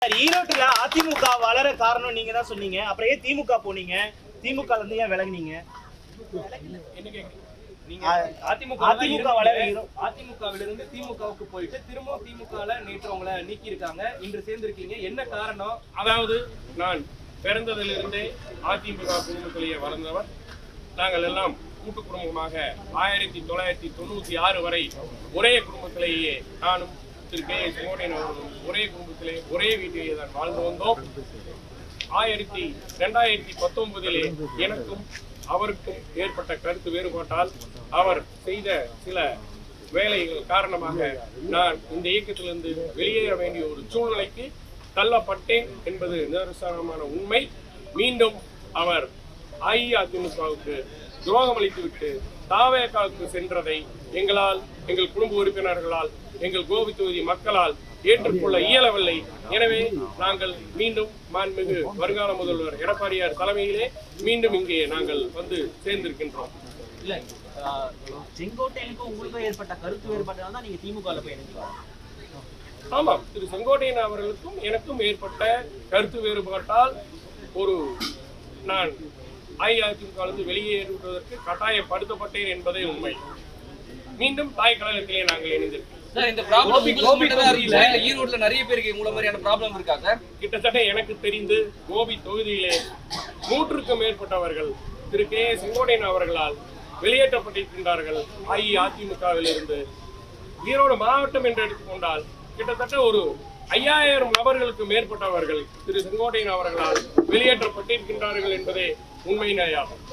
ஈரோட்டுல அதிமுக வளர காரணம் நீங்க தான் சொன்னீங்க. அப்புறம் ஏன் திமுக போனீங்க? திமுக இருந்து ஏன் விலகுனீங்க? அதிமுகவிலிருந்து திமுகவுக்கு போயிட்டு திரும்ப திமுகல நேற்று உங்களை நீக்கி இருக்காங்க. இன்று சேர்ந்திருக்கீங்க, என்ன காரணம்? அதாவது நான் பிறந்ததிலிருந்தே அதிமுக குடும்பத்திலேயே வளர்ந்தவர். நாங்கள் எல்லாம் கூட்டு குடும்பமாக 1996 வரை ஒரே குடும்பத்திலேயே நானும் திரு கே செங்கோட்டையன் அவர்களும் ஒரே குடும்பத்திலே ஒரே வீட்டிலேயே தான் வாழ்ந்து வந்தோம். 2019 எனக்கும் அவருக்கும் ஏற்பட்ட கருத்து வேறுபாட்டால் அவர் செய்த சில வேலைகள் காரணமாக நான் இந்த இயக்கத்திலிருந்து வெளியேற வேண்டிய ஒரு சூழ்நிலைக்கு தள்ளப்பட்டேன் என்பது நிதர்சனமான உண்மை. மீண்டும் அவர் அஇஅதிமுகவுக்கு துரோகம் அளித்துவிட்டு தாவேகாவுக்கு சென்றதை எங்கள் குடும்ப உறுப்பினர்களால், எங்கள் கோபி தொகுதி மக்களால் ஏற்றுக்கொள்ள இயலவில்லை. எனவே நாங்கள் மீண்டும் மாண்புமிகு வருங்கால முதல்வர் எடப்பாடியார் தலைமையிலே மீண்டும் இங்கே நாங்கள் வந்து சேர்ந்திருக்கின்றோம். இல்ல, செங்கோட்டையனுக்கும் உங்களுக்கும் ஏற்பட்ட கருத்து வேறுபாட்டால் தான் நீங்க திமுக போய் இணைஞ்சிருக்காங்க. ஆமாம், திரு செங்கோட்டையன் அவர்களுக்கும் எனக்கும் ஏற்பட்ட கருத்து வேறுபாட்டால் நான் அஇஅதிமுகவிலிருந்து வெளியேறுவதற்கு கட்டாயப்படுத்தப்பட்டேன் என்பதே உண்மை. மீண்டும் தாய் கழகத்திலே நாங்கள் இணைந்திருக்கோம். ஈரோட்ல நிறைய பேருக்கு உங்களை மாதிரியான ப்ராப்ளம் இருக்கா சார்? கிட்டத்தட்ட எனக்கு தெரிந்து கோபி தொகுதியிலே 100க்கும் மேற்பட்டவர்கள் திரு கே செங்கோட்டையன் அவர்களால் வெளியேற்றப்பட்டிருக்கின்றார்கள் அஇஅதிமுகவிலிருந்து. ஈரோடு மாவட்டம் என்று எடுத்துக்கொண்டால் கிட்டத்தட்ட ஒரு 5000 நபர்களுக்கு மேற்பட்டவர்கள் திரு செங்கோட்டையன் அவர்களால் வெளியேற்றப்பட்டிருக்கின்றார்கள் என்பதே உண்மையினேயாகும்.